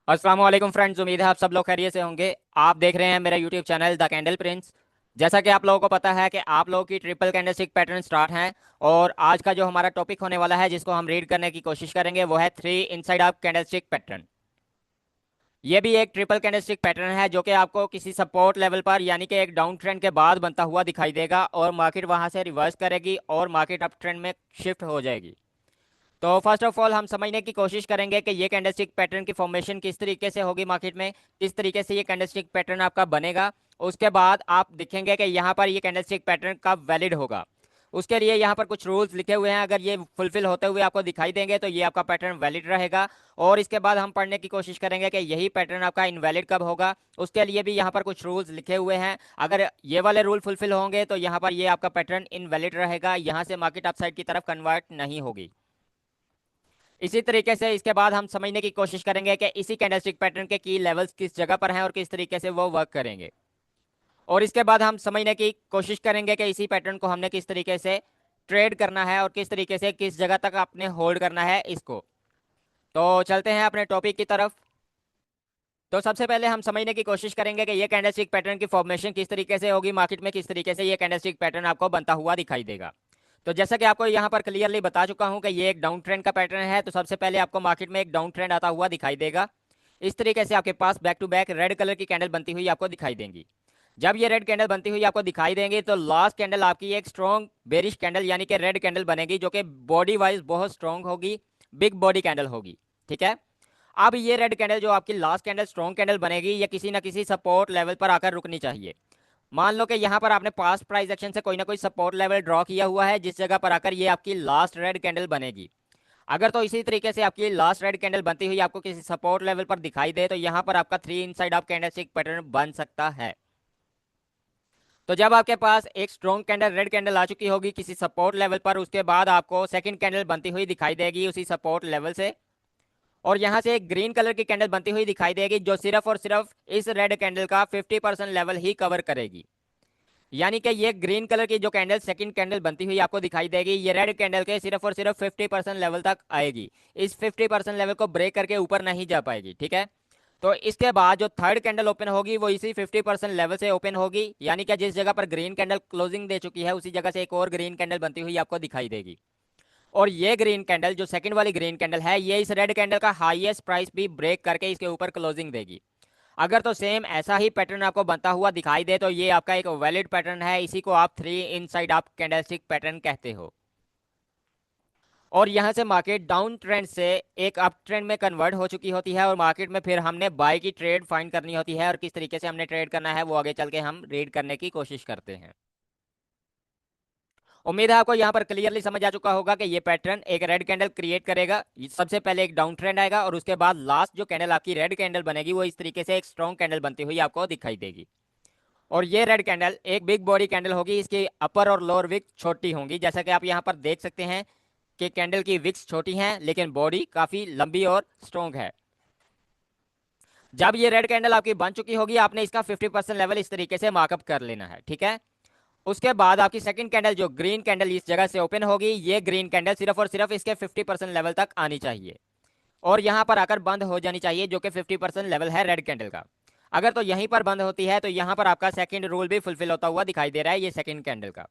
अस्सलाम वालेकुम फ्रेंड्स, उम्मीद है आप सब लोग खैरियत से होंगे। आप देख रहे हैं मेरा YouTube channel the candle Prince. जैसा कि आप लोगों को पता है कि आप लोगों की ट्रिपल कैंडलस्टिक पैटर्न स्टार्ट हैं। और आज का जो हमारा टॉपिक होने वाला है जिसको हम रीड करने की कोशिश करेंगे वो है 3 इनसाइड आउट कैंडलस्टिक पैटर्न। ये भी एक ट्रिपल कैंडलस्टिक पैटर्न है जो कि आपको किसी सपोर्ट लेवल पर यानी कि एक डाउन ट्रेंड के बाद बनता हुआ दिखाई देगा और मार्केट वहां से रिवर्स करेगी और मार्केट अप ट्रेंड में शिफ्ट हो जाएगी। तो फर्स्ट ऑफ ऑल हम समझने की कोशिश करेंगे कि ये कैंडलस्टिक पैटर्न की फॉर्मेशन किस तरीके से होगी मार्केट में, किस तरीके से ये कैंडलस्टिक पैटर्न आपका बनेगा। उसके बाद आप देखेंगे कि यहाँ पर ये कैंडलस्टिक पैटर्न कब वैलिड होगा। उसके लिए यहाँ पर कुछ रूल्स लिखे हुए हैं, अगर ये फुलफिल होते हुए आपको दिखाई देंगे तो ये आपका पैटर्न वैलिड रहेगा। और इसके बाद हम पढ़ने की कोशिश करेंगे कि यही पैटर्न आपका इनवैलिड कब होगा। उसके लिए भी यहाँ पर कुछ रूल्स लिखे हुए हैं, अगर ये वाले रूल फुलफिल होंगे तो यहाँ पर ये आपका पैटर्न इनवैलिड रहेगा, यहाँ से मार्केट अपसाइड की तरफ कन्वर्ट नहीं होगी। इसी तरीके से इसके बाद हम समझने की कोशिश करेंगे कि इसी कैंडलस्टिक पैटर्न के की लेवल्स किस जगह पर हैं और किस तरीके से वो वर्क करेंगे। और इसके बाद हम समझने की कोशिश करेंगे कि इसी पैटर्न को हमने किस तरीके से ट्रेड करना है और किस तरीके से किस जगह तक आपने होल्ड करना है इसको। तो चलते हैं अपने टॉपिक की तरफ। तो सबसे पहले हम समझने की कोशिश करेंगे कि ये कैंडलस्टिक पैटर्न की फॉर्मेशन किस तरीके से होगी मार्केट में, किस तरीके से ये कैंडलस्टिक पैटर्न आपको बनता हुआ दिखाई देगा। तो जैसा कि आपको यहाँ पर क्लियरली बता चुका हूँ कि ये एक डाउन ट्रेंड का पैटर्न है, तो सबसे पहले आपको मार्केट में एक डाउन ट्रेंड आता हुआ दिखाई देगा। इस तरीके से आपके पास back to back red colour की कैंडल बनती हुई आपको दिखाई देंगी। जब ये रेड कैंडल बनती हुई आपको दिखाई देंगी तो लास्ट कैंडल आपकी एक स्ट्रॉन्ग बेरिश कैंडल यानी कि रेड कैंडल बनेगी जो कि बॉडी वाइज बहुत स्ट्रॉन्ग होगी, बिग बॉडी कैंडल होगी। ठीक है। अब ये रेड कैंडल जो आपकी लास्ट कैंडल स्ट्रॉन्ग कैंडल बनेगी ये किसी ना किसी सपोर्ट लेवल पर आकर रुकनी चाहिए। मान लो कि यहाँ पर आपने पास्ट प्राइस एक्शन से कोई ना कोई सपोर्ट लेवल ड्रॉ किया हुआ है जिस जगह पर आकर ये आपकी लास्ट रेड कैंडल बनेगी। अगर तो इसी तरीके से आपकी लास्ट रेड कैंडल बनती हुई आपको किसी सपोर्ट लेवल पर दिखाई दे तो यहाँ पर आपका 3 इनसाइड आउट कैंडलस्टिक पैटर्न बन सकता है। तो जब आपके पास एक स्ट्रॉन्ग कैंडल रेड कैंडल आ चुकी होगी किसी सपोर्ट लेवल पर, उसके बाद आपको सेकंड कैंडल बनती हुई दिखाई देगी उसी सपोर्ट लेवल से। और यहां से एक ग्रीन कलर की कैंडल बनती हुई दिखाई देगी जो सिर्फ और सिर्फ इस रेड कैंडल का 50% लेवल ही कवर करेगी। यानी कि ये ग्रीन कलर की जो कैंडल सेकंड कैंडल बनती हुई आपको दिखाई देगी ये रेड कैंडल के सिर्फ और सिर्फ 50% लेवल तक आएगी। इस 50% लेवल को ब्रेक करके ऊपर नहीं जा पाएगी। ठीक है। तो इसके बाद जो थर्ड कैंडल ओपन होगी वो इसी 50% लेवल से ओपन होगी, यानी कि जिस जगह पर ग्रीन कैंडल क्लोजिंग दे चुकी है उसी जगह से एक और ग्रीन कैंडल बनती हुई आपको दिखाई देगी। और ये ग्रीन कैंडल जो सेकंड वाली ग्रीन कैंडल है ये इस रेड कैंडल का हाईएस्ट प्राइस भी ब्रेक करके इसके ऊपर क्लोजिंग देगी। अगर तो सेम ऐसा ही पैटर्न आपको बनता हुआ दिखाई दे तो ये आपका एक वैलिड पैटर्न है, इसी को आप 3 इनसाइड आउट कैंडलस्टिक पैटर्न कहते हो। और यहाँ से मार्केट डाउन ट्रेंड से एक अप ट्रेंड में कन्वर्ट हो चुकी होती है और मार्केट में फिर हमने बाय की ट्रेड फाइंड करनी होती है और किस तरीके से हमने ट्रेड करना है वो आगे चल के हम रीड करने की कोशिश करते हैं। उम्मीद है आपको यहाँ पर क्लियरली समझ आ चुका होगा कि ये पैटर्न एक रेड कैंडल क्रिएट करेगा। सबसे पहले एक डाउन ट्रेंड आएगा और उसके बाद लास्ट जो कैंडल आपकी रेड कैंडल बनेगी वो इस तरीके से एक स्ट्रॉन्ग कैंडल बनती हुई आपको दिखाई देगी। और ये रेड कैंडल एक बिग बॉडी कैंडल होगी, इसकी अपर और लोअर विक छोटी होंगी। जैसा कि आप यहाँ पर देख सकते हैं कि कैंडल की विक्स छोटी हैं लेकिन बॉडी काफी लंबी और स्ट्रॉन्ग है। जब ये रेड कैंडल आपकी बन चुकी होगी आपने इसका 50% लेवल इस तरीके से मार्कअप कर लेना है। ठीक है। उसके बाद आपकी सेकंड कैंडल जो ग्रीन कैंडल इस जगह से ओपन होगी ये ग्रीन कैंडल सिर्फ और सिर्फ इसके 50% लेवल तक आनी चाहिए और यहां पर आकर बंद हो जानी चाहिए जो कि 50% लेवल है रेड कैंडल का। अगर तो यहीं पर बंद होती है तो यहां पर आपका सेकंड रूल भी फुलफिल होता हुआ दिखाई दे रहा है ये सेकंड कैंडल का।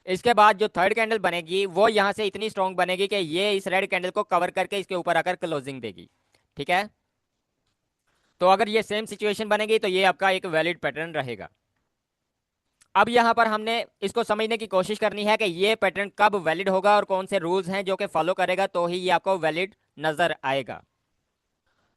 इसके बाद जो थर्ड कैंडल बनेगी वो यहां से इतनी स्ट्रॉन्ग बनेगी कि ये इस रेड कैंडल को कवर करके इसके ऊपर आकर क्लोजिंग देगी। ठीक है। तो अगर ये सेम सिचुएशन बनेगी तो ये आपका एक वैलिड पैटर्न रहेगा। अब यहाँ पर हमने इसको समझने की कोशिश करनी है कि ये पैटर्न कब वैलिड होगा और कौन से रूल्स हैं जो कि फॉलो करेगा तो ही ये आपको वैलिड नजर आएगा।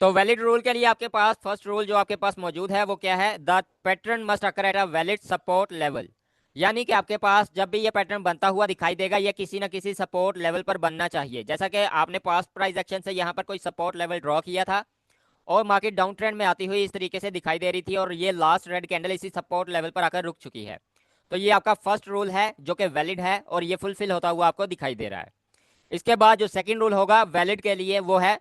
तो वैलिड रूल के लिए आपके पास फर्स्ट रूल जो आपके पास मौजूद है वो क्या है, the pattern must occur at a valid support level. यानी कि आपके पास जब भी ये पैटर्न बनता हुआ दिखाई देगा ये किसी ना किसी सपोर्ट लेवल पर बनना चाहिए। जैसा कि आपने पास्ट प्राइस एक्शन से यहाँ पर कोई सपोर्ट लेवल ड्रॉ किया था और मार्केट डाउन ट्रेंड में आती हुई इस तरीके से दिखाई दे रही थी और ये लास्ट रेड कैंडल इसी सपोर्ट लेवल पर आकर रुक चुकी है। तो ये आपका फर्स्ट रूल है जो कि वैलिड है और ये फुलफिल होता हुआ आपको दिखाई दे रहा है। इसके बाद जो सेकंड रूल होगा वैलिड के लिए वो है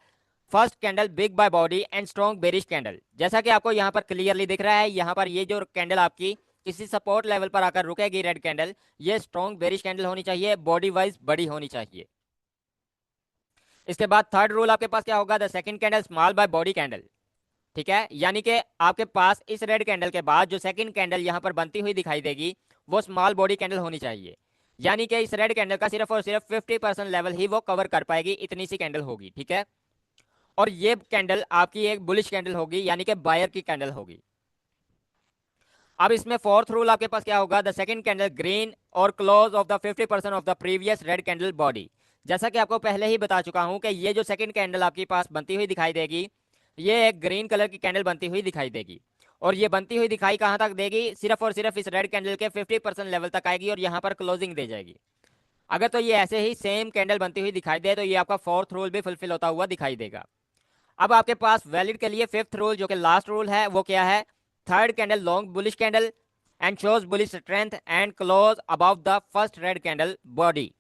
first candle big by body and strong bearish candle. जैसा कि आपको यहाँ पर क्लियरली दिख रहा है यहाँ पर ये जो कैंडल आपकी किसी सपोर्ट लेवल पर आकर रुकेगी रेड कैंडल, ये स्ट्रॉन्ग बेरिश कैंडल होनी चाहिए, बॉडी वाइज बड़ी होनी चाहिए। इसके बाद थर्ड रूल आपके पास क्या होगा, the second candle small by body candle. ठीक है, यानी कि आपके पास इस रेड कैंडल के बाद जो सेकंड कैंडल यहाँ पर बनती हुई दिखाई देगी वो स्मॉल बॉडी कैंडल होनी चाहिए। यानी कि इस रेड कैंडल का सिर्फ और सिर्फ 50% लेवल ही वो कवर कर पाएगी, इतनी सी कैंडल होगी। ठीक है, और ये कैंडल आपकी एक बुलिश कैंडल होगी, यानी कि बायर की कैंडल होगी। अब इसमें फोर्थ रूल आपके पास क्या होगा, द सेकंड कैंडल ग्रीन और close of the 50% of the previous red candle body. जैसा कि आपको पहले ही बता चुका हूं कि ये जो सेकंड कैंडल आपके पास बनती हुई दिखाई देगी, ये एक ग्रीन कलर की कैंडल बनती हुई दिखाई देगी। और ये बनती हुई दिखाई कहां तक देगी, सिर्फ और सिर्फ इस रेड कैंडल के 50% लेवल तक आएगी और यहाँ पर क्लोजिंग दे जाएगी। अगर तो ये ऐसे ही सेम कैंडल बनती हुई दिखाई दे तो ये आपका फोर्थ रूल भी फुलफिल होता हुआ दिखाई देगा। अब आपके पास वैलिड के लिए फिफ्थ रूल जो कि लास्ट रूल है वो क्या है, third candle long bullish candle and shows bullish strength and close about the first red candle body.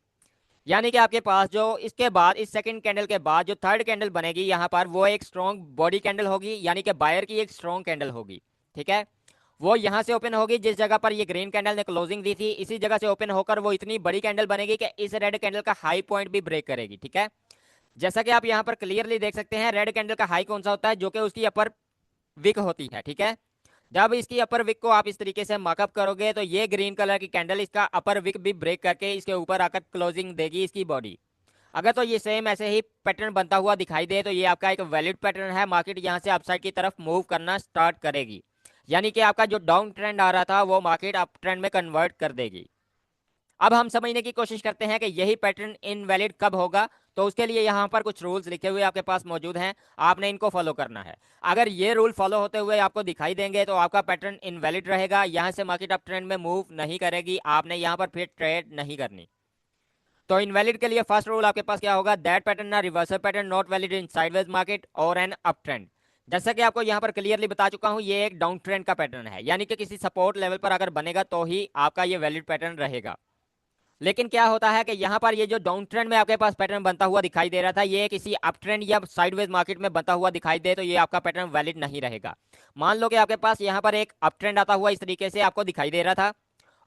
यानी कि आपके पास जो इसके बाद इस सेकंड कैंडल के बाद जो थर्ड कैंडल बनेगी यहाँ पर वो एक स्ट्रॉन्ग बॉडी कैंडल होगी, यानी कि बायर की एक स्ट्रॉन्ग कैंडल होगी। ठीक है, वो यहाँ से ओपन होगी जिस जगह पर ये ग्रीन कैंडल ने क्लोजिंग दी थी, इसी जगह से ओपन होकर वो इतनी बड़ी कैंडल बनेगी कि इस रेड कैंडल का हाई पॉइंट भी ब्रेक करेगी। ठीक है, जैसा कि आप यहाँ पर क्लियरली देख सकते हैं रेड कैंडल का हाई कौन सा होता है, जो कि उसकी अपर विक होती है। ठीक है, जब इसकी अपर विक को आप इस तरीके से मार्कअप करोगे तो ये ग्रीन कलर की कैंडल इसका अपर विक भी ब्रेक करके इसके ऊपर आकर क्लोजिंग देगी इसकी बॉडी। अगर तो ये सेम ऐसे ही पैटर्न बनता हुआ दिखाई दे तो ये आपका एक वैलिड पैटर्न है, मार्केट यहाँ से अपसाइड की तरफ मूव करना स्टार्ट करेगी। यानी कि आपका जो डाउन ट्रेंड आ रहा था वो मार्केट अप ट्रेंड में कन्वर्ट कर देगी। अब हम समझने की कोशिश करते हैं कि यही पैटर्न इनवैलिड कब होगा, तो उसके लिए यहाँ पर कुछ रूल्स लिखे हुए आपके पास मौजूद हैं, आपने इनको फॉलो करना है। अगर ये रूल फॉलो होते हुए आपको दिखाई देंगे तो आपका पैटर्न इनवैलिड रहेगा, यहाँ से मार्केट अप ट्रेंड में मूव नहीं करेगी, आपने यहाँ पर फिर ट्रेड नहीं करनी। तो इनवैलिड के लिए फर्स्ट रूल आपके पास क्या होगा, दैट पैटर्न ना reversal pattern not valid in sideways market और एन अप ट्रेंड। जैसा कि आपको यहाँ पर क्लियरली बता चुका हूँ ये एक डाउन ट्रेंड का पैटर्न है, यानी कि किसी सपोर्ट लेवल पर अगर बनेगा तो ही आपका ये वैलिड पैटर्न रहेगा। लेकिन क्या होता है कि यहाँ पर ये जो डाउन ट्रेंड में आपके पास पैटर्न बनता हुआ दिखाई दे रहा था ये किसी अप ट्रेंड या साइडवेज मार्केट में बनता हुआ दिखाई दे तो ये आपका पैटर्न वैलिड नहीं रहेगा। मान लो कि आपके पास यहाँ पर एक अप ट्रेंड आता हुआ इस तरीके से आपको दिखाई दे रहा था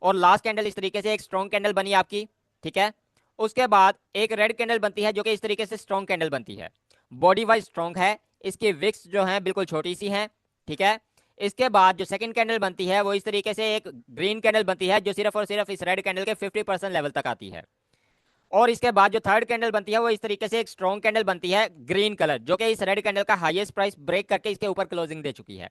और लास्ट कैंडल इस तरीके से एक स्ट्रॉन्ग कैंडल बनी आपकी। ठीक है, उसके बाद एक रेड कैंडल बनती है जो कि इस तरीके से स्ट्रॉन्ग कैंडल बनती है, बॉडी वाइज स्ट्रॉन्ग है, इसकी विक्स जो है बिल्कुल छोटी सी है। ठीक है, इसके बाद जो सेकंड कैंडल बनती है वो इस तरीके से एक ग्रीन कैंडल बनती है जो सिर्फ और सिर्फ इस रेड कैंडल के 50% लेवल तक आती है। और इसके बाद जो थर्ड कैंडल बनती है वो इस तरीके से एक स्ट्रॉन्ग कैंडल बनती है ग्रीन कलर, जो कि इस रेड कैंडल का हाईएस्ट प्राइस ब्रेक करके इसके ऊपर क्लोजिंग दे चुकी है।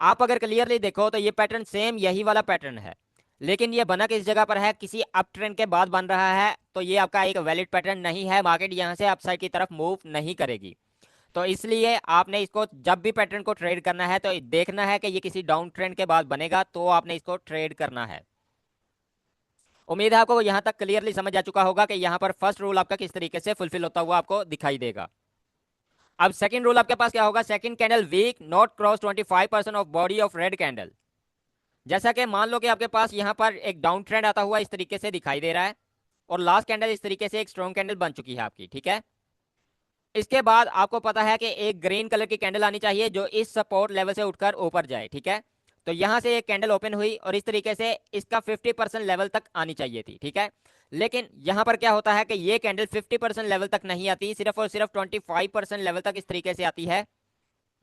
आप अगर क्लियरली देखो तो ये पैटर्न सेम यही वाला पैटर्न है, लेकिन ये बना किस जगह पर है, किसी अप ट्रेंड के बाद बन रहा है, तो ये आपका एक वैलिड पैटर्न नहीं है, मार्केट यहाँ से अपसाइड की तरफ मूव नहीं करेगी। तो इसलिए आपने इसको जब भी पैटर्न को ट्रेड करना है तो देखना है कि ये किसी डाउन ट्रेंड के बाद बनेगा तो आपने इसको ट्रेड करना है। उम्मीद है आपको यहाँ तक क्लियरली समझ आ चुका होगा कि यहाँ पर फर्स्ट रूल आपका किस तरीके से फुलफिल होता हुआ आपको दिखाई देगा। अब सेकंड रूल आपके पास क्या होगा, second candle weak not cross 25% of body of red candle. जैसा कि मान लो कि आपके पास यहाँ पर एक डाउन ट्रेंड आता हुआ इस तरीके से दिखाई दे रहा है और लास्ट कैंडल इस तरीके से एक स्ट्रॉन्ग कैंडल बन चुकी है आपकी। ठीक है, इसके बाद आपको पता है कि एक ग्रीन कलर की कैंडल आनी चाहिए जो इस सपोर्ट लेवल से उठकर ऊपर जाए। ठीक है, तो यहां से एक कैंडल ओपन हुई और इस तरीके से इसका 50% लेवल तक आनी चाहिए थी। ठीक है, लेकिन यहां पर क्या होता है कि ये कैंडल 50% लेवल तक नहीं आती, सिर्फ और सिर्फ 25% लेवल तक इस तरीके से आती है।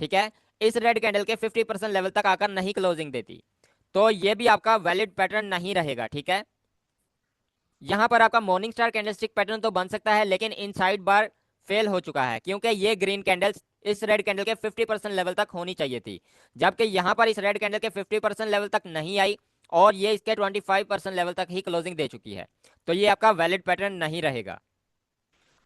ठीक है, इस रेड कैंडल के 50% लेवल तक आकर नहीं क्लोजिंग देती, तो ये भी आपका वैलिड पैटर्न नहीं रहेगा। ठीक है, यहां पर आपका मॉर्निंग स्टार कैंडलस्टिक पैटर्न तो बन सकता है लेकिन इनसाइड बार फेल हो चुका है, क्योंकि ये ग्रीन कैंडल्स इस रेड कैंडल के 50% लेवल तक होनी चाहिए थी, जबकि यहां पर इस रेड कैंडल के 50% लेवल तक नहीं आई और ये इसके 25% लेवल तक ही क्लोजिंग दे चुकी है, तो ये आपका वैलिड पैटर्न नहीं रहेगा।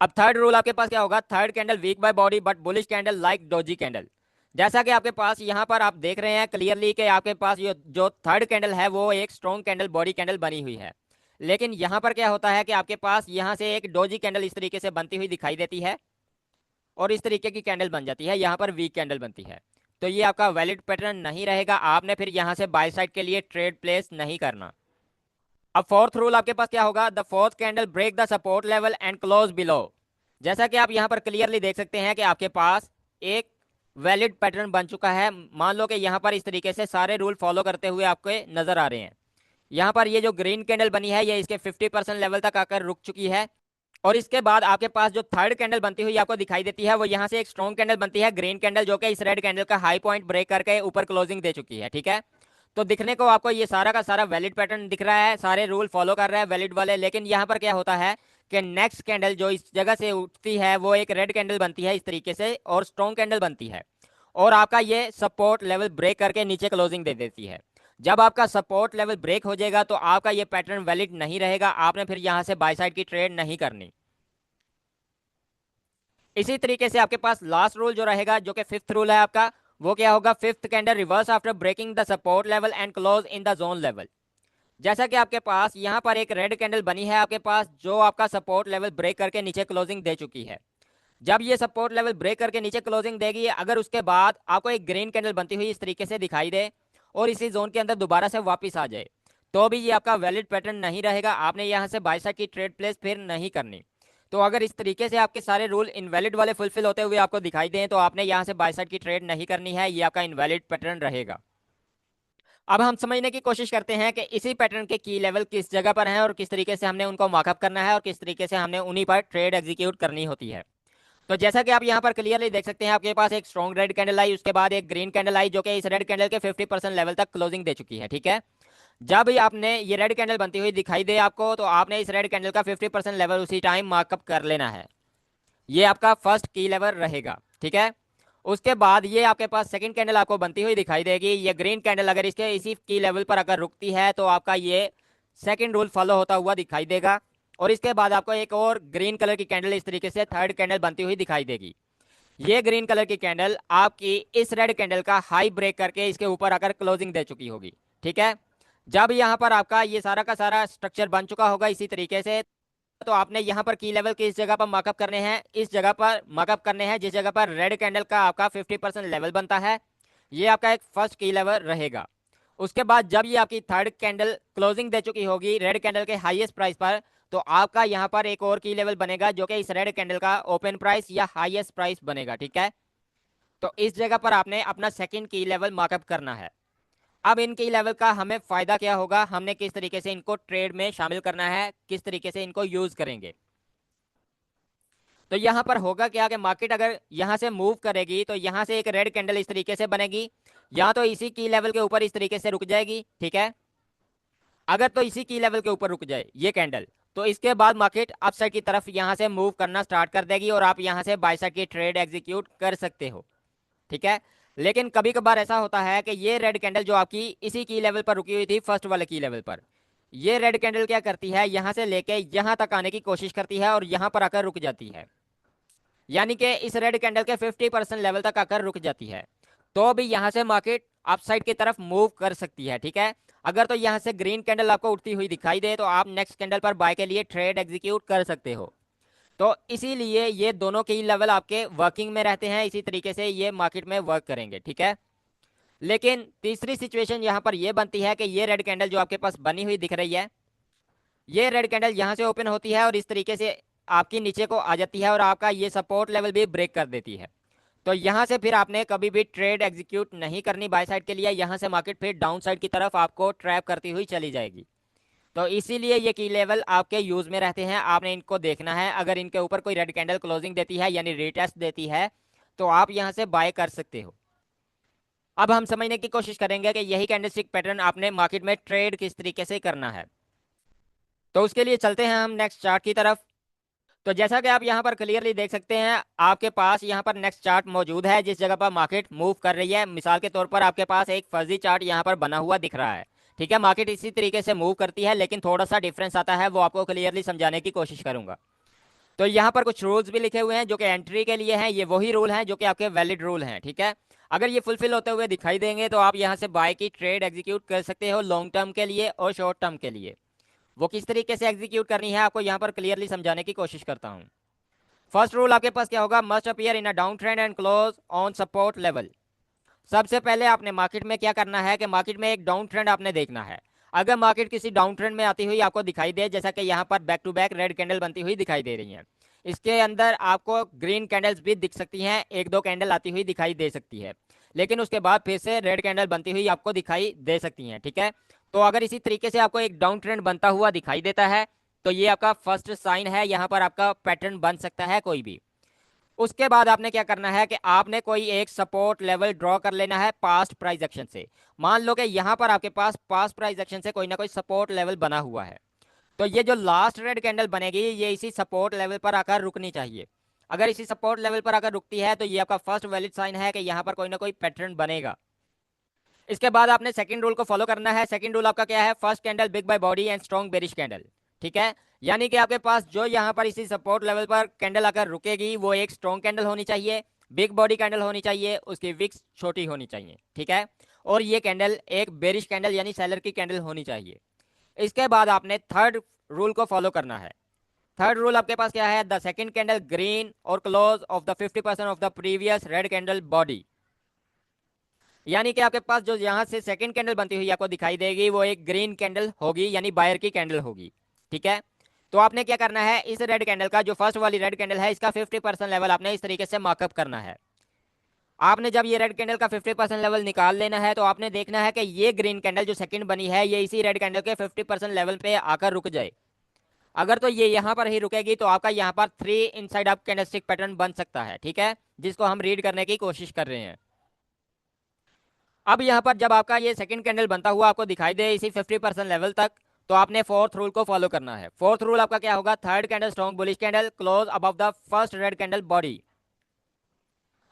अब थर्ड रूल आपके पास क्या होगा, third candle weak by body but bullish candle like doji candle. जैसा कि आपके पास यहाँ पर आप देख रहे हैं क्लियरली कि आपके पास ये जो थर्ड कैंडल है वो एक स्ट्रॉन्ग कैंडल बॉडी कैंडल बनी हुई है, लेकिन यहाँ पर क्या होता है कि आपके पास यहाँ से एक डोजी कैंडल इस तरीके से बनती हुई दिखाई देती है और इस तरीके की कैंडल बन जाती है, यहाँ पर वीक कैंडल बनती है, तो ये आपका वैलिड पैटर्न नहीं रहेगा, आपने फिर यहाँ से बाय साइड के लिए ट्रेड प्लेस नहीं करना। अब फोर्थ रूल आपके पास क्या होगा, the fourth candle break the support level and close below. जैसा कि आप यहाँ पर क्लियरली देख सकते हैं कि आपके पास एक वैलिड पैटर्न बन चुका है। मान लो कि यहाँ पर इस तरीके से सारे रूल फॉलो करते हुए आपको नजर आ रहे हैं। यहाँ पर ये जो ग्रीन कैंडल बनी है ये इसके 50% लेवल तक आकर रुक चुकी है और इसके बाद आपके पास जो थर्ड कैंडल बनती हुई आपको दिखाई देती है वो यहाँ से एक स्ट्रॉन्ग कैंडल बनती है, ग्रीन कैंडल, जो कि इस रेड कैंडल का हाई पॉइंट ब्रेक करके ऊपर क्लोजिंग दे चुकी है। ठीक है, तो दिखने को आपको ये सारा का सारा वैलिड पैटर्न दिख रहा है, सारे रूल फॉलो कर रहा है वैलिड वाले। लेकिन यहाँ पर क्या होता है कि नेक्स्ट कैंडल जो इस जगह से उठती है वो एक रेड कैंडल बनती है इस तरीके से, और स्ट्रॉन्ग कैंडल बनती है, और आपका ये सपोर्ट लेवल ब्रेक करके नीचे क्लोजिंग दे देती है। जब आपका सपोर्ट लेवल ब्रेक हो जाएगा तो आपका ये पैटर्न वैलिड नहीं रहेगा, आपने फिर यहाँ से बाय साइड की ट्रेड नहीं करनी। इसी तरीके से आपके पास लास्ट रूल जो रहेगा, जो कि फिफ्थ रूल है आपका, वो क्या होगा, fifth candle reverse after breaking the support level and close in the zone level. जैसा कि आपके पास यहाँ पर एक रेड कैंडल बनी है आपके पास, जो आपका सपोर्ट लेवल ब्रेक करके नीचे क्लोजिंग दे चुकी है। जब ये सपोर्ट लेवल ब्रेक करके नीचे क्लोजिंग देगी, अगर उसके बाद आपको एक ग्रीन कैंडल बनती हुई इस तरीके से दिखाई दे और इसी जोन के अंदर दोबारा से वापस आ जाए, तो भी ये आपका वैलिड पैटर्न नहीं रहेगा, आपने यहाँ से बाय साइड की ट्रेड प्लेस फिर नहीं करनी। तो अगर इस तरीके से आपके सारे रूल इनवैलिड वाले फुलफिल होते हुए आपको दिखाई दें तो आपने यहाँ से बाय साइड की ट्रेड नहीं करनी है, ये आपका इनवैलिड पैटर्न रहेगा। अब हम समझने की कोशिश करते हैं कि इसी पैटर्न के की लेवल किस जगह पर हैं और किस तरीके से हमने उनको मार्कअप करना है और किस तरीके से हमने उन्हीं पर ट्रेड एग्जीक्यूट करनी होती है। तो जैसा कि आप यहाँ पर क्लियरली देख सकते हैं, आपके पास एक स्ट्रॉन्ग रेड कैंडल आई, उसके बाद एक ग्रीन कैंडल आई, जो कि इस रेड कैंडल के 50% लेवल तक क्लोजिंग दे चुकी है। ठीक है, जब आपने ये रेड कैंडल बनती हुई दिखाई दे आपको, तो आपने इस रेड कैंडल का 50% लेवल उसी टाइम मार्कअप कर लेना है, ये आपका फर्स्ट की लेवल रहेगा। ठीक है, उसके बाद ये आपके पास सेकंड कैंडल आपको बनती हुई दिखाई देगी, ये ग्रीन कैंडल अगर इसके इसी की लेवल पर अगर रुकती है तो आपका ये सेकंड रूल फॉलो होता हुआ दिखाई देगा। और इसके बाद आपको एक और ग्रीन कलर की कैंडल इस तरीके से थर्ड कैंडल बनती हुई दिखाई देगी। ये ग्रीन कलर की कैंडल आपकी इस रेड कैंडल का हाई ब्रेक करके इसके ऊपर आकर क्लोजिंग दे चुकी होगी। ठीक है, जब यहाँ पर आपका ये सारा का सारा स्ट्रक्चर बन चुका होगा इसी तरीके से, तो आपने यहाँ पर की लेवल किस जगह पर मार्कअप करने हैं, इस जगह पर मार्कअप करने हैं जिस जगह पर रेड कैंडल का आपका 50% लेवल बनता है, ये आपका एक फर्स्ट की लेवल रहेगा। उसके बाद जब ये आपकी थर्ड कैंडल क्लोजिंग दे चुकी होगी रेड कैंडल के हाईएस्ट प्राइस पर, तो आपका यहाँ पर एक और की लेवल बनेगा जो कि इस रेड कैंडल का ओपन प्राइस या हाईएस्ट प्राइस बनेगा। ठीक है, तो इस जगह पर आपने अपना सेकंड की लेवल मार्कअप करना है। अब इनकी लेवल का हमें फायदा क्या होगा, हमने किस तरीके से इनको ट्रेड में शामिल करना है, किस तरीके से इनको यूज करेंगे। तो यहाँ पर होगा क्या कि मार्केट अगर यहाँ से मूव करेगी तो यहाँ से एक रेड कैंडल इस तरीके से बनेगी, या तो इसी की लेवल के ऊपर इस तरीके से रुक जाएगी। ठीक है, अगर तो इसी की लेवल के ऊपर रुक जाए ये कैंडल, तो इसके बाद मार्केट अपसाइड की तरफ यहाँ से मूव करना स्टार्ट कर देगी और आप यहाँ से बाय साइड की ट्रेड एग्जीक्यूट कर सकते हो। ठीक है, लेकिन कभी कभार ऐसा होता है कि ये रेड कैंडल जो आपकी इसी की लेवल पर रुकी हुई थी फर्स्ट वाले की लेवल पर, ये रेड कैंडल क्या करती है, यहाँ से लेके यहाँ तक आने की कोशिश करती है और यहाँ पर आकर रुक जाती है, यानी कि इस रेड कैंडल के 50% लेवल तक आकर रुक जाती है, तो भी यहाँ से मार्केट अपसाइड की तरफ मूव कर सकती है। ठीक है, अगर तो यहाँ से ग्रीन कैंडल आपको उठती हुई दिखाई दे तो आप नेक्स्ट कैंडल पर बाय के लिए ट्रेड एग्जीक्यूट कर सकते हो। तो इसीलिए ये दोनों के लेवल आपके वर्किंग में रहते हैं, इसी तरीके से ये मार्केट में वर्क करेंगे। ठीक है, लेकिन तीसरी सिचुएशन यहाँ पर ये बनती है कि ये रेड कैंडल जो आपके पास बनी हुई दिख रही है, ये रेड कैंडल यहाँ से ओपन होती है और इस तरीके से आपकी नीचे को आ जाती है और आपका ये सपोर्ट लेवल भी ब्रेक कर देती है। तो यहाँ से फिर आपने कभी भी ट्रेड एग्जीक्यूट नहीं करनी बाय साइड के लिए, यहाँ से मार्केट फिर डाउन साइड की तरफ आपको ट्रैप करती हुई चली जाएगी। तो इसीलिए ये की लेवल आपके यूज में रहते हैं, आपने इनको देखना है, अगर इनके ऊपर कोई रेड कैंडल क्लोजिंग देती है यानी रीटेस्ट देती है तो आप यहाँ से बाय कर सकते हो। अब हम समझने की कोशिश करेंगे कि यही कैंडलस्टिक पैटर्न आपने मार्केट में ट्रेड किस तरीके से करना है। तो उसके लिए चलते हैं हम नेक्स्ट चार्ट की तरफ। तो जैसा कि आप यहाँ पर क्लियरली देख सकते हैं, आपके पास यहाँ पर नेक्स्ट चार्ट मौजूद है जिस जगह पर मार्केट मूव कर रही है। मिसाल के तौर पर आपके पास एक फर्जी चार्ट यहाँ पर बना हुआ दिख रहा है। ठीक है, मार्केट इसी तरीके से मूव करती है लेकिन थोड़ा सा डिफरेंस आता है, वो आपको क्लियरली समझाने की कोशिश करूंगा। तो यहाँ पर कुछ रूल्स भी लिखे हुए हैं जो कि एंट्री के लिए हैं, ये वही रूल हैं जो कि आपके वैलिड रूल हैं। ठीक है, अगर ये फुलफिल होते हुए दिखाई देंगे तो आप यहाँ से बाय की ट्रेड एग्जीक्यूट कर सकते हो लॉन्ग टर्म के लिए और शॉर्ट टर्म के लिए। वो किस तरीके से एग्जीक्यूट करनी है आपको यहाँ पर क्लियरली समझाने की कोशिश करता हूँ। फर्स्ट रूल आपके पास क्या होगा, must appear in a down trend and close on support level. सबसे पहले आपने मार्केट में क्या करना है कि मार्केट में एक डाउन ट्रेंड आपने देखना है। अगर मार्केट किसी डाउन ट्रेंड में आती हुई आपको दिखाई दे, जैसा कि यहाँ पर back to back red candle बनती हुई दिखाई दे रही है, इसके अंदर आपको ग्रीन कैंडल्स भी दिख सकती हैं, एक दो कैंडल आती हुई दिखाई दे सकती है, लेकिन उसके बाद फिर से रेड कैंडल बनती हुई आपको दिखाई दे सकती हैं। ठीक है, तो अगर इसी तरीके से आपको एक डाउन ट्रेंड बनता हुआ दिखाई देता है तो ये आपका फर्स्ट साइन है, यहाँ पर आपका पैटर्न बन सकता है कोई भी। उसके बाद आपने क्या करना है कि आपने कोई एक सपोर्ट लेवल ड्रॉ कर लेना है पास्ट प्राइस एक्शन से। मान लो कि यहाँ पर आपके पास पास्ट प्राइस एक्शन से कोई ना कोई सपोर्ट लेवल बना हुआ है, तो ये जो लास्ट रेड कैंडल बनेगी ये इसी सपोर्ट लेवल पर आकर रुकनी चाहिए। अगर इसी सपोर्ट लेवल पर आकर रुकती है तो ये आपका फर्स्ट वैलिड साइन है कि यहाँ पर कोई ना कोई पैटर्न बनेगा। इसके बाद आपने सेकंड रूल को फॉलो करना है। सेकंड रूल आपका क्या है? First candle big by body and strong bearish candle. ठीक है, यानी कि आपके पास जो यहाँ पर इसी सपोर्ट लेवल पर कैंडल आकर रुकेगी वो एक स्ट्रॉन्ग कैंडल होनी चाहिए, बिग बॉडी कैंडल होनी चाहिए, उसकी विक्स छोटी होनी चाहिए। ठीक है, और ये कैंडल एक बेरिश कैंडल यानी सेलर की कैंडल होनी चाहिए। इसके बाद आपने थर्ड रूल को फॉलो करना है। थर्ड रूल आपके पास क्या है? द सेकंड कैंडल ग्रीन और close of the 50% of the previous red candle body. यानी कि आपके पास जो यहाँ से सेकंड कैंडल बनती हुई आपको दिखाई देगी वो एक ग्रीन कैंडल होगी यानी बायर की कैंडल होगी। ठीक है, तो आपने क्या करना है, इस रेड कैंडल का जो फर्स्ट वाली रेड कैंडल है इसका 50% लेवल आपने इस तरीके से मार्कअप करना है। आपने जब ये रेड कैंडल का 50% लेवल निकाल लेना है तो आपने देखना है कि ये ग्रीन कैंडल जो सेकंड बनी है ये इसी रेड कैंडल के 50% लेवल पे आकर रुक जाए। अगर तो ये यहाँ पर ही रुकेगी तो आपका यहाँ पर 3 इनसाइड अप कैंडलस्टिक पैटर्न बन सकता है। ठीक है, जिसको हम रीड करने की कोशिश कर रहे हैं। अब यहाँ पर जब आपका ये सेकंड कैंडल बनता हुआ आपको दिखाई दे इसी 50% लेवल तक, तो आपने फोर्थ रूल को फॉलो करना है। फोर्थ रूल आपका क्या होगा? Third candle strong bullish candle close above the first red candle body.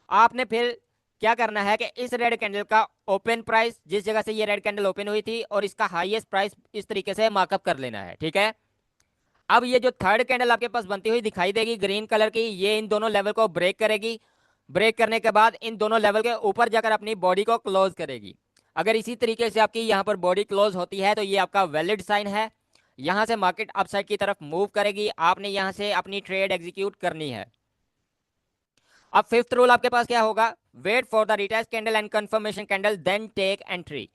आपने फिर क्या करना है कि इस रेड कैंडल का ओपन प्राइस जिस जगह से ये रेड कैंडल ओपन हुई थी और इसका हाईएस्ट प्राइस इस तरीके से मार्कअप कर लेना है। ठीक है, अब ये जो थर्ड कैंडल आपके पास बनती हुई दिखाई देगी ग्रीन कलर की, ये इन दोनों लेवल को ब्रेक करेगी। ब्रेक करने के बाद इन दोनों लेवल के ऊपर जाकर अपनी बॉडी को क्लोज करेगी। अगर इसी तरीके से आपकी यहाँ पर बॉडी क्लोज होती है तो ये आपका वैलिड साइन है। यहाँ से मार्केट अपसाइड की तरफ मूव करेगी, आपने यहाँ से अपनी ट्रेड एग्जीक्यूट करनी है। अब फिफ्थ रूल आपके पास क्या होगा? Wait for the retest candle and confirmation candle then take entry.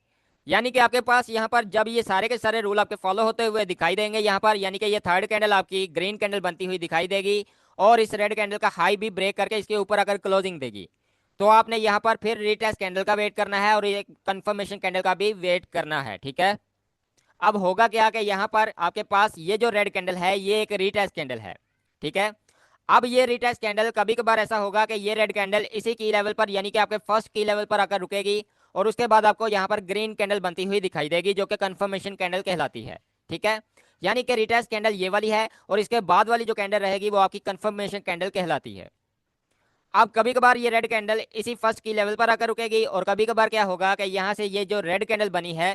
यानी कि आपके पास यहाँ पर जब ये सारे के सारे रूल आपके फॉलो होते हुए दिखाई देंगे यहाँ पर, यानी कि ये थर्ड कैंडल आपकी ग्रीन कैंडल बनती हुई दिखाई देगी और इस रेड कैंडल का हाई भी ब्रेक करके इसके ऊपर अगर क्लोजिंग देगी तो आपने यहाँ पर फिर रिटेस्ट कैंडल का वेट करना है और ये कंफर्मेशन कैंडल का भी वेट करना है। ठीक है, अब होगा क्या कि यहाँ पर आपके पास ये जो रेड कैंडल है ये एक रिटेस्ट कैंडल है। ठीक है, अब ये रिटेस्ट कैंडल कभी कभार ऐसा होगा कि ये रेड कैंडल इसी की लेवल पर यानी कि आपके फर्स्ट की लेवल पर आकर रुकेगी और उसके बाद आपको यहाँ पर ग्रीन कैंडल बनती हुई दिखाई देगी जो कि कंफर्मेशन कैंडल कहलाती है। ठीक है, यानी कि रिटेस्ट कैंडल ये वाली है और इसके बाद वाली जो कैंडल रहेगी वो आपकी कंफर्मेशन कैंडल कहलाती है। अब कभी कभार ये रेड कैंडल इसी फर्स्ट की लेवल पर आकर रुकेगी और कभी कभार क्या होगा कि यहाँ से ये जो रेड कैंडल बनी है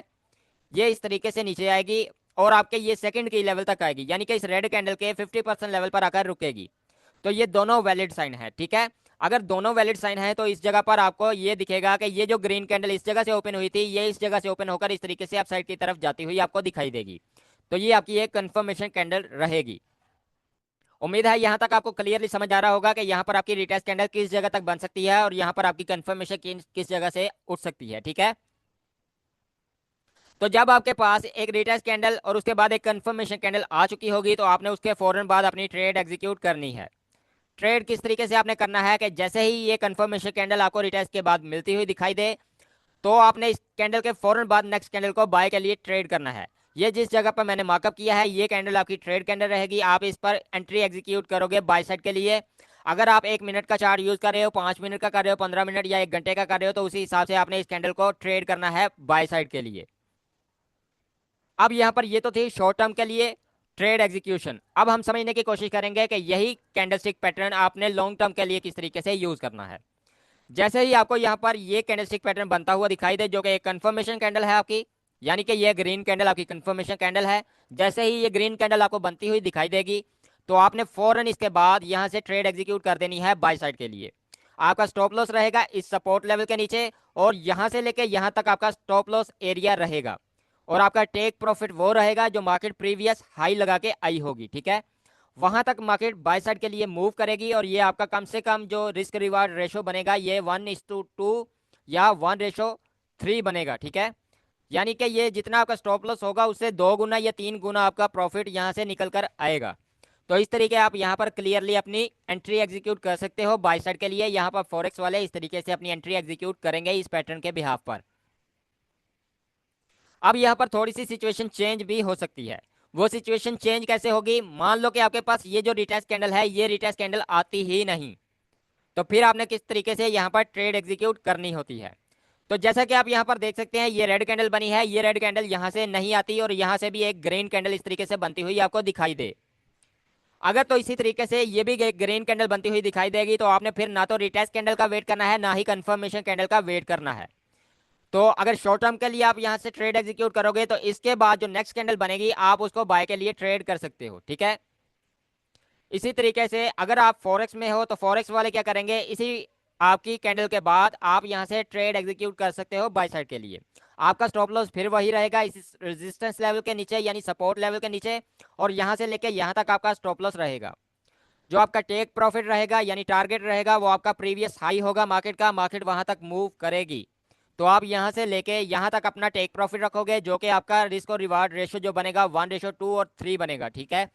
ये इस तरीके से नीचे आएगी और आपके ये सेकंड की लेवल तक आएगी, यानी कि इस रेड कैंडल के 50% लेवल पर आकर रुकेगी। तो ये दोनों वैलिड साइन है। ठीक है, अगर दोनों वैलिड साइन है तो इस जगह पर आपको ये दिखेगा कि ये जो ग्रीन कैंडल इस जगह से ओपन हुई थी ये इस जगह से ओपन होकर इस तरीके से अप साइड की तरफ जाती हुई आपको दिखाई देगी। तो ये आपकी एक कंफर्मेशन कैंडल रहेगी। उम्मीद है यहाँ तक आपको क्लियरली समझ आ रहा होगा कि यहाँ पर आपकी रिटेस्ट कैंडल किस जगह तक बन सकती है और यहाँ पर आपकी कंफर्मेशन किस जगह से उठ सकती है। ठीक है, तो जब आपके पास एक रिटेस्ट कैंडल और उसके बाद एक कंफर्मेशन कैंडल आ चुकी होगी तो आपने उसके फौरन बाद अपनी ट्रेड एग्जीक्यूट करनी है। ट्रेड किस तरीके से आपने करना है कि जैसे ही ये कंफर्मेशन कैंडल आपको रिटेस्ट के बाद मिलती हुई दिखाई दे तो आपने इस कैंडल के फौरन बाद नेक्स्ट कैंडल को बाय के लिए ट्रेड करना है। ये जिस जगह पर मैंने मार्कअप किया है ये कैंडल आपकी ट्रेड कैंडल रहेगी, आप इस पर एंट्री एग्जीक्यूट करोगे बाय साइड के लिए। अगर आप 1 मिनट का चार्ट यूज कर रहे हो, 5 मिनट का कर रहे हो, 15 मिनट या 1 घंटे का कर रहे हो तो उसी हिसाब से आपने इस कैंडल को ट्रेड करना है बाय साइड के लिए। अब यहाँ पर ये तो थी शॉर्ट टर्म के लिए ट्रेड एग्जीक्यूशन। अब हम समझने की कोशिश करेंगे कि यही कैंडलस्टिक पैटर्न आपने लॉन्ग टर्म के लिए किस तरीके से यूज करना है। जैसे ही आपको यहाँ पर ये कैंडलस्टिक पैटर्न बनता हुआ दिखाई दे जो कि एक कंफर्मेशन कैंडल है आपकी, यानी कि ये ग्रीन कैंडल आपकी कंफर्मेशन कैंडल है, जैसे ही ये ग्रीन कैंडल आपको बनती हुई दिखाई देगी तो आपने फौरन इसके बाद यहाँ से ट्रेड एग्जीक्यूट कर देनी है बाय साइड के लिए। आपका स्टॉप लॉस रहेगा इस सपोर्ट लेवल के नीचे और यहाँ से लेके यहाँ तक आपका स्टॉप लॉस एरिया रहेगा और आपका टेक प्रॉफिट वो रहेगा जो मार्केट प्रीवियस हाई लगा के आई होगी। ठीक है, वहां तक मार्केट बाय साइड के लिए मूव करेगी और ये आपका कम से कम जो रिस्क रिवार्ड रेशो बनेगा ये 1:2 या 1:3 बनेगा। ठीक है, यानी कि ये जितना आपका स्टॉप लॉस होगा उससे 2 गुना या 3 गुना आपका प्रॉफिट यहाँ से निकल कर आएगा। तो इस तरीके आप यहाँ पर क्लियरली अपनी एंट्री एग्जीक्यूट कर सकते हो बाय साइड के लिए। यहाँ पर फॉरेक्स वाले इस तरीके से अपनी एंट्री एग्जीक्यूट करेंगे इस पैटर्न के बिहाफ पर। अब यहाँ पर थोड़ी सी सिचुएशन चेंज भी हो सकती है। वो सिचुएशन चेंज कैसे होगी? मान लो कि आपके पास ये जो रिटेस्ट कैंडल है, ये रिटेस्ट कैंडल आती ही नहीं, तो फिर आपने किस तरीके से यहाँ पर ट्रेड एग्जीक्यूट करनी होती है। तो जैसा कि आप यहाँ पर देख सकते हैं, ये रेड कैंडल बनी है, ये रेड कैंडल यहाँ से नहीं आती और यहाँ से भी एक ग्रीन कैंडल इस तरीके से बनती हुई आपको दिखाई दे। अगर तो इसी तरीके से ये भी ग्रीन कैंडल बनती हुई दिखाई देगी, तो आपने फिर ना तो रिटेस्ट कैंडल का वेट करना है, ना ही कंफर्मेशन कैंडल का वेट करना है। तो अगर शॉर्ट टर्म के लिए आप यहाँ से ट्रेड एग्जीक्यूट करोगे, तो इसके बाद जो नेक्स्ट कैंडल बनेगी आप उसको बाय के लिए ट्रेड कर सकते हो, ठीक है। इसी तरीके से अगर आप फॉरेक्स में हो तो फॉरेक्स वाले क्या करेंगे, इसी आपकी कैंडल के बाद आप यहाँ से ट्रेड एग्जीक्यूट कर सकते हो बाय साइड के लिए। आपका स्टॉप लॉस फिर वही रहेगा, इस रेजिस्टेंस लेवल के नीचे यानी सपोर्ट लेवल के नीचे, और यहाँ से लेके यहाँ तक आपका स्टॉप लॉस रहेगा। जो आपका टेक प्रॉफिट रहेगा यानी टारगेट रहेगा, वो आपका प्रीवियस हाई होगा मार्केट का, मार्केट वहां तक मूव करेगी तो आप यहां से लेके यहां तक अपना टेक प्रॉफिट रखोगे, जो कि आपका रिस्क और रिवार्ड रेशियो जो बनेगा 1:2 और 3 बनेगा, ठीक है।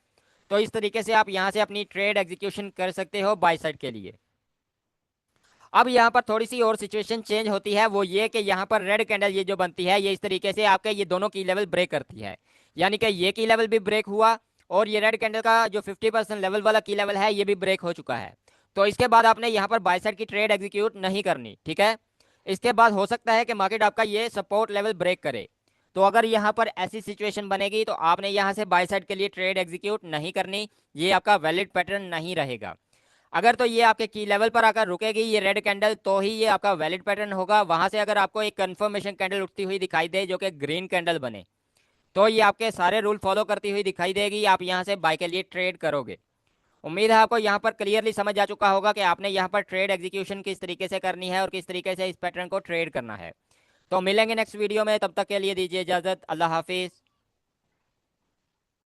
तो इस तरीके से आप यहां से अपनी ट्रेड एग्जीक्यूशन कर सकते हो बाय साइड के लिए। अब यहाँ पर थोड़ी सी और सिचुएशन चेंज होती है, वो ये कि यहाँ पर रेड कैंडल ये जो बनती है, ये इस तरीके से आपके ये दोनों की लेवल ब्रेक करती है, यानी कि ये की लेवल भी ब्रेक हुआ और ये रेड कैंडल का जो 50% लेवल वाला की लेवल है ये भी ब्रेक हो चुका है। तो इसके बाद आपने यहाँ पर बाय साइड की ट्रेड एग्जीक्यूट नहीं करनी, ठीक है। इसके बाद हो सकता है कि मार्केट आपका ये सपोर्ट लेवल ब्रेक करे, तो अगर यहाँ पर ऐसी सिचुएशन बनेगी तो आपने यहाँ से बाय साइड के लिए ट्रेड एग्जीक्यूट नहीं करनी, ये आपका वैलिड पैटर्न नहीं रहेगा। अगर तो ये आपके की लेवल पर आकर रुकेगी ये रेड कैंडल, तो ही ये आपका वैलिड पैटर्न होगा। वहां से अगर आपको एक कंफर्मेशन कैंडल उठती हुई दिखाई दे जो कि ग्रीन कैंडल बने, तो ये आपके सारे रूल फॉलो करती हुई दिखाई देगी, आप यहाँ से बाय के लिए ट्रेड करोगे। उम्मीद है आपको यहाँ पर क्लियरली समझ आ चुका होगा कि आपने यहाँ पर ट्रेड एग्जीक्यूशन किस तरीके से करनी है और किस तरीके से इस पैटर्न को ट्रेड करना है। तो मिलेंगे नेक्स्ट वीडियो में, तब तक के लिए दीजिए इजाजत। अल्लाह हाफिज।